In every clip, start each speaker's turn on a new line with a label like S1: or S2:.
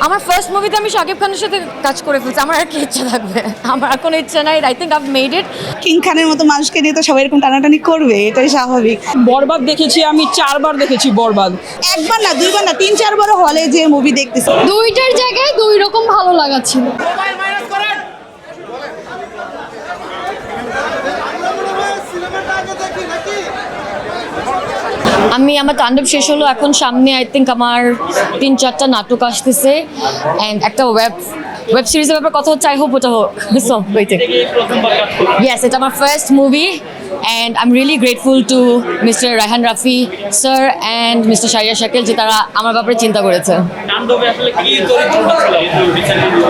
S1: আমার ফার্স্ট মুভিতে আমি শাকিব খানের সাথে কাজ করে ফেলছি, আমার আর কি ইচ্ছা থাকবে? আমার আর কোনো ইচ্ছা নাই। I think I made it.
S2: King খানের মতো মানুষকে নিয়ে তো সবাই এরকম টানাটানি করবে, এটাই স্বাভাবিক।
S3: বরবাদ দেখেছি আমি 4বার দেখেছি বরবাদ।
S2: একবার না, দুইবার না, 3-4 হলে যে মুভি দেখতেছি।
S4: দুইটার জায়গায় দুই রকম ভালো লাগা ছিল।
S1: আমার তাণ্ডব শেষ হলো, এখন সামনে আই থিঙ্ক আমার 3-4টা নাটক আসতেছে অ্যান্ড একটা ওয়েব সিরিজের ব্যাপারে কথা হচ্ছে। আই হোপ ওটা হোক। So waiting. ইয়েস, এটা আমার first movie and I am really grateful to mister Raihan Rafi sir and mister sharia Shakil যে তারা আমার ব্যাপারে চিন্তা করেছে।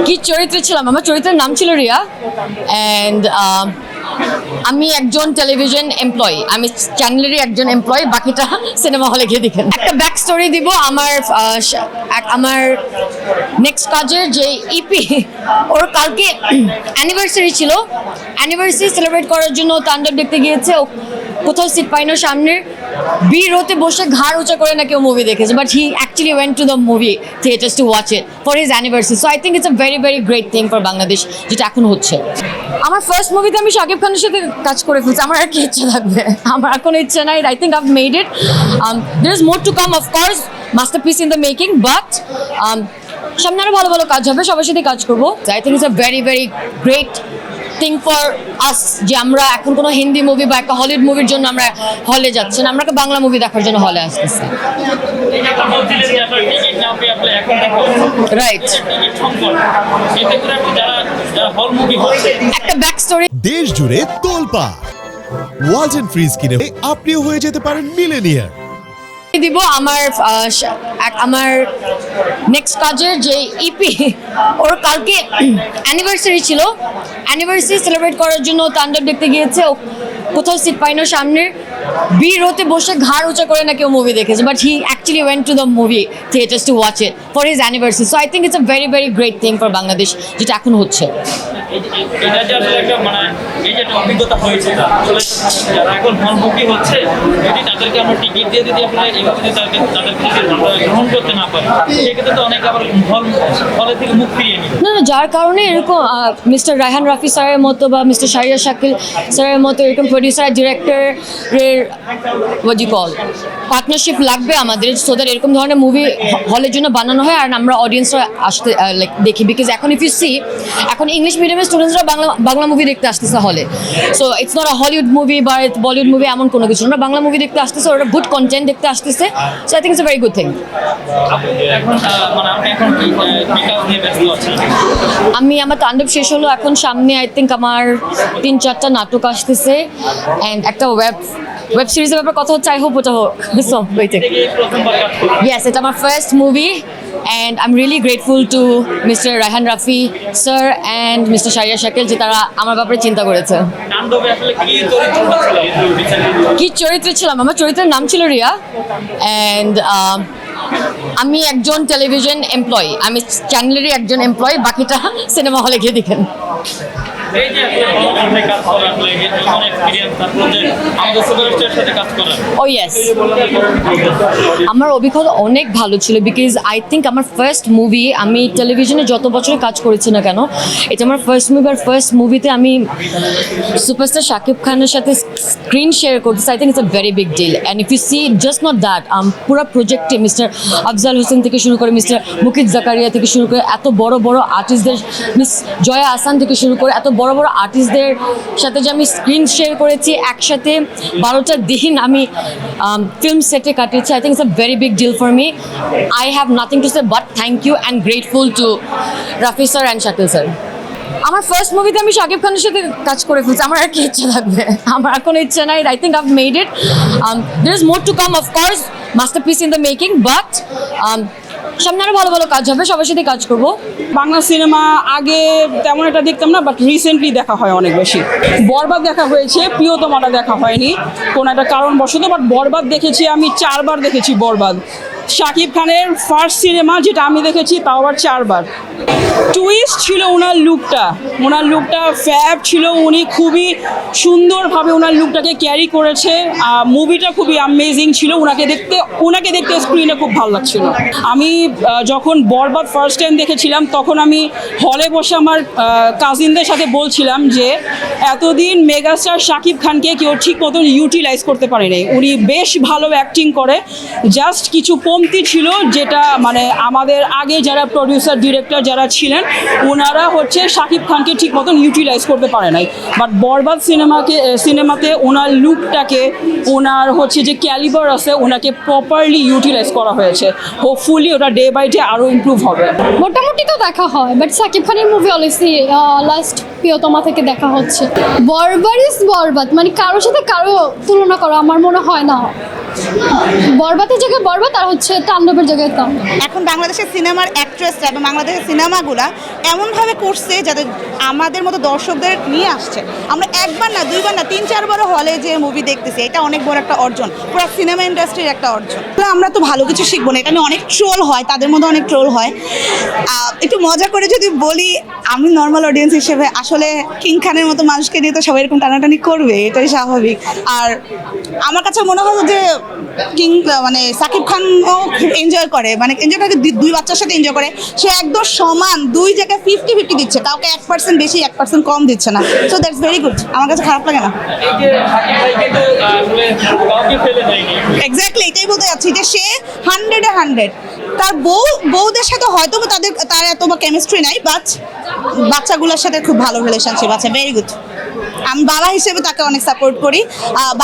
S1: কি চরিত্র ছিলাম? আমার চরিত্রের নাম ছিল রিয়া অ্যান্ড আমি একজন টেলিভিশন এমপ্লয়ি, আমি চ্যানেলেরই একজন এমপ্লয়ি, বাকিটা সিনেমা হলে গিয়ে দেখেন। একটা ব্যাক স্টোরি দিব। আমার নেক্সট কাজের যে ইপি, ওর কালকে অ্যানিভার্সারি ছিল, অ্যানিভার্সারি সেলিব্রেট করার জন্য তাণ্ডব দেখতে গিয়েছে। কোথাও সিট পাইনো, সামনে বি রোতে বসে ঘাড় উঁচা করে না কেউ মুভি দেখেছে, but he actually went to the movie theatres to watch it for his anniversary. So I think it's a very very great thing for Bangladesh, যেটা এখন হচ্ছে। আমার ফার্স্ট মুভিতে আমি শাকিব খানের সাথে কাজ করে ফেলছি, আমার আর কি ইচ্ছা থাকবে? আমার আর কোনো ইচ্ছা নাই। I think I made it. There is more to come, of course masterpiece in the making, but সামনে আরও ভালো ভালো কাজ হবে, সবার সাথে কাজ করবো। I think it's a very very great thing for us যে আমরা এখন কোনো হিন্দি মুভি বা একটা হলিউড মুভির জন্য আমরা হলে যাচ্ছি না, আমরা একটা বাংলা মুভি দেখার জন্য হলে আসতেছি। রাইট, একটা ব্যাক স্টোরি।
S5: দেশ জুড়ে তোলপাড় ওয়ালজ এন্ড ফ্রিজ কিনে আপনিও হয়ে যেতে পারেন মিলেনিয়ার
S1: দিব। আমার নেক্সট কাজের যে ইপি, ওর কালকে অ্যানিভার্সারি ছিল, অ্যানিভার্সারি সেলিব্রেট করার জন্য তাণ্ডব দেখতে গিয়েছে। কোথাও সিট পাইনো, সামনে বি রোতে বসে ঘাড় উঁচা করে না কেউ মুভি দেখেছে, but he actually went to the movie theatres to watch it for his anniversary. So I think it's a very very great thing for Bangladesh, যেটা এখন হচ্ছে।
S6: এটা যে আসলে একটা এই যে একটা অভিজ্ঞতা হয়েছে, আসলে যারা এখন হলমুখী হচ্ছে, যদি তাদেরকে আমরা টিকিট দিয়ে যদি আপনারা এইভাবে তাদেরকে গ্রহণ করতে না পারি, সেক্ষেত্রে তো অনেকে আবার হলে থেকে মুখ ফিরিয়ে নিবে।
S1: না, যার কারণে এরকম মিস্টার রায়হান রাফি স্যারের মতো বা মিস্টার শারিয়া শাকিল স্যারের মতো এরকম প্রডিউসার ডিরেক্টরের কল পার্টনারশিপ লাগবে আমাদের, সো দ্যাট এরকম ধরনের মুভি হলের জন্য বানানো হয় আর আমরা অডিয়েন্সরা আসতে লাইক দেখি। বিকজ এখন ইফ ইউ সি, এখন ইংলিশ মিডিয়ামের স্টুডেন্টসরা বাংলা মুভি দেখতে আসতেছে হলে। So it's not a Hollywood movie বা বলিউড মুভি, এমন কোনো কিছু না। বাংলা মুভি দেখতে আসতেছে, ওরা গুড কন্টেন্ট দেখতে আসতেছে। So I think it's a very good thing. আমার তাণ্ডব শেষ হলো, এখন সামনে আই থিঙ্ক আমার 3-4টা নাটক আসতেছে অ্যান্ড একটা ওয়েব সিরিজের ব্যাপারে কথা হচ্ছে। আই হোপ ওটা হোক। So waiting. ইয়েস, এটা আমার first movie and I am really grateful to mister Raihan Rafi sir and mister sharia Shakil যে তারা আমার ব্যাপারে চিন্তা করেছে। কি চরিত্র ছিলাম? আমার চরিত্রের নাম ছিল রিয়া অ্যান্ড আমি একজন টেলিভিশন এমপ্লয়ি, আমি চ্যানেলেরই একজন এমপ্লয়ি, বাকিটা সিনেমা হলে গিয়ে দেখেন। ও ইয়েস, আমার অভিজ্ঞতা অনেক ভালো ছিল। বিকজ আই থিঙ্ক আমার ফার্স্ট মুভি, আমি টেলিভিশনে যত বছরে কাজ করেছি না কেন, এটা আমার ফার্স্ট মুভি। আর ফার্স্ট মুভিতে আমি সুপারস্টার শাকিব খানের সাথে স্ক্রিন শেয়ার করতেছি। I think it's a very big deal. And if you see just not that, পুরো প্রজেক্টে মিস্টার আফজাল হোসেন থেকে শুরু করে মিস্টার মুকিত জাকারিয়া থেকে শুরু করে এত বড় বড় আর্টিস্টদের, মিস জয়া আহসান থেকে শুরু করে এত বড় বড় আর্টিস্টদের সাথে যে আমি স্ক্রিন শেয়ার করেছি, একসাথে 12টা দিন আমি ফিল্ম সেটে কাটিয়েছি। I think it's a very big deal for me. I have nothing to say but thank you and grateful to Rafi sir and Shakil sir. আমার ফার্স্ট মুভিতে আমি শাকিব খানের সাথে কাজ করে ফেলছি, আমার আর কি ইচ্ছা থাকবে? আমার আর কোনো ইচ্ছা নাই। I think I made it. There is more to come, of course masterpiece in the making, but সামনে আরও ভালো ভালো কাজ হবে, সবার সাথে কাজ করবো।
S3: বাংলা সিনেমা আগে তেমন একটা দেখতাম না, বাট রিসেন্টলি দেখা হয় অনেক বেশি। বরবাদ দেখা হয়েছে, প্রিয়তমাটা দেখা হয়নি কোনো একটা কারণবশত, বাট বরবাদ দেখেছি আমি 4বার দেখেছি বরবাদ। শাকিব খানের ফার্স্ট সিনেমা, যেটা আমি দেখেছি তাও আবার 4 বার। টুইস্ট ছিল ওনার লুকটা ফ্যাব ছিল, উনি খুবই সুন্দরভাবে ওনার লুকটাকে ক্যারি করেছে। মুভিটা খুবই অ্যামেজিং ছিল, ওনাকে দেখতে স্ক্রিনে খুব ভালো লাগছিল। আমি যখন বরবাদ ফার্স্ট টাইম দেখেছিলাম তখন আমি হলে বসে আমার কাজিনদের সাথে বলছিলাম যে এতদিন মেগাস্টার শাকিব খানকে কেউ ঠিক মতন ইউটিলাইজ করতে পারে নাই। উনি বেশ ভালো অ্যাক্টিং করে, জাস্ট কিছু কমতি ছিল, যেটা মানে আমাদের আগে যারা প্রডিউসার ডিরেক্টর যারা ছিলেন ওনারা হচ্ছে শাকিব খানকে ঠিক মতন ইউটিলাইজ করতে পারে নাই। বাট বরবাদ সিনেমাতে ওনার লুকটাকে, ওনার হচ্ছে যে ক্যালিবার আছে, ওনাকে প্রপারলি ইউটিলাইজ করা হয়েছে। হোপফুলি ওটা ডে বাই ডে আরও ইমপ্রুভ হবে।
S4: মোটামুটি তো দেখা হয়, বাট সাকিব খানের মুভি অলরেডি লাস্ট প্রিয়তমা থেকে দেখা হচ্ছে। বরবাদ ইজ বরবাদ, মানে কারোর সাথে কারো তুলনা করা আমার মনে হয় না। বরবাদের জায়গায় বরবাদ আর হচ্ছে তাণ্ডবের জায়গায় তাণ্ডব।
S2: এখন বাংলাদেশের সিনেমার অ্যাক্ট্রেসরা এবং বাংলাদেশের সিনেমাগুলা এমনভাবে করছে যাতে আমাদের মতো দর্শকদের নিয়ে আসছে। আমরা একবার না, দুইবার না, 3-4 বারও হলে যে মুভি দেখতেছি, এটা অনেক বড় একটা অর্জন, পুরো সিনেমা ইন্ডাস্ট্রির একটা অর্জন। আমরা তো ভালো কিছু শিখবো না, এটা নিয়ে অনেক ট্রোল হয়, তাদের মধ্যে অনেক ট্রোল হয়। একটু মজা করে যদি বলি, আমি নর্মাল অডিয়েন্স হিসেবে আসলে কিং খানের মতো মানুষকে নিয়ে তো সবাই এরকম টানাটানি করবে, এটাই স্বাভাবিক। আর আমার কাছে মনে হয় যে কিং মানে সাকিব খানও খুব এনজয় করে, মানে এনজয় করে, দুই বাচ্চার সাথে এনজয় করে। সে একদম সমান, দুই জায়গায় 50-50 দিচ্ছে, কাউকে 1% বেশি 1% কম দিচ্ছে না। সো দ্যাটস ভেরি গুড, আমার কাছে খারাপ লাগে না।
S6: এই যে শাকিব ভাই কিন্তু আসলে কাউকে ফেলে দেয়নি।
S2: এক্স্যাক্টলি এটাই বলতে যাচ্ছি যে সে 100-এ 100। তার বউদের সাথে হয়তো তার এত কেমিস্ট্রি নাই, বাট বাচ্চাগুলোর সাথে খুব ভালো রিলেশনশিপ আছে, ভেরি গুড। আমি বাবা হিসেবে তাকে অনেক সাপোর্ট করি।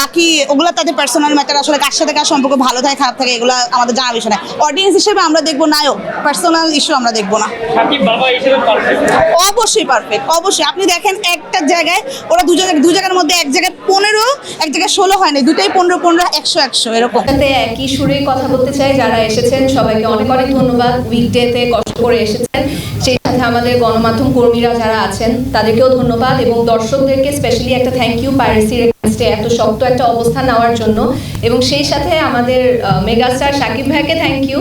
S2: বাকি ওগুলো তাদের পার্সোনাল ম্যাটার, আসলে কার সাথে কার সম্পর্ক ভালো থাকে খারাপ থাকে এগুলো আমাদের জানা বিষয় না। অডিয়েন্স হিসেবে আমরা দেখবো নায়ক, পার্সোনাল ইস্যু আমরা দেখবো না।
S6: শাকিব বাবা হিসেবে পারফেক্ট।
S2: অবশ্যই পারফেক্ট, অবশ্যই। আপনি দেখেন একটা জায়গায় ওরা দু জায়গার মধ্যে, এক জায়গায় 15, এক জায়গায় 16 হয় না, দুটাই 15-15, 100-100 এরকম।
S7: সাথে একই সুরে কথা বলতে চাই। যারা এসেছেন সবাইকে অনেক অনেক ধন্যবাদ। উইকডেতে কষ্ট করে এসেছেন, সেই সাথে আমাদের গণমাধ্যম কর্মীরা যারা আছেন তাদেরকেও ধন্যবাদ, এবং দর্শকদেরকে স্পেশালি একটা থ্যাংক ইউ পাইরেসির এগেইনস্টে এত শক্ত একটা অবস্থান নেওয়ার জন্য। এবং সেই সাথে আমাদের মেগাস্টার শাকিব ভাইকে থ্যাংক ইউ,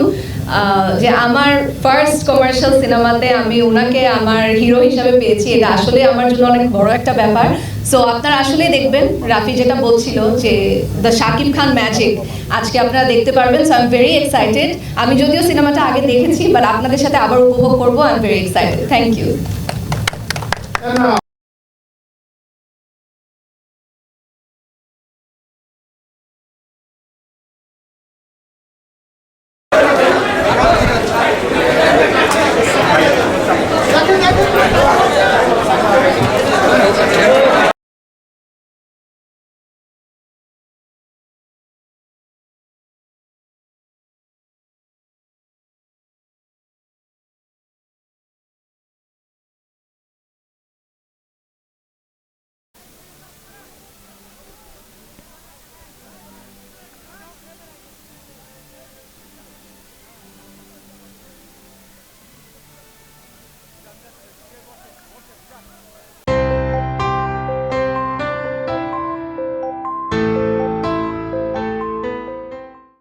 S7: যে আমার ফার্স্ট কমার্শিয়াল সিনেমাতে আমি ওনাকে আমার হিরো হিসাবে পেয়েছি। এটা আসলে আমার জন্য অনেক বড় একটা ব্যাপার। সো আপনারা আসলেই দেখবেন, রাফি যেটা বলছিল যে দ্য শাকিব খান ম্যাজিক আজকে আপনারা দেখতে পারবেন। So I am very excited. আমি যদিও সিনেমাটা আগে দেখেছি, বাট আপনাদের সাথে আবার উপভোগ করবো। I am very excited. Thank you.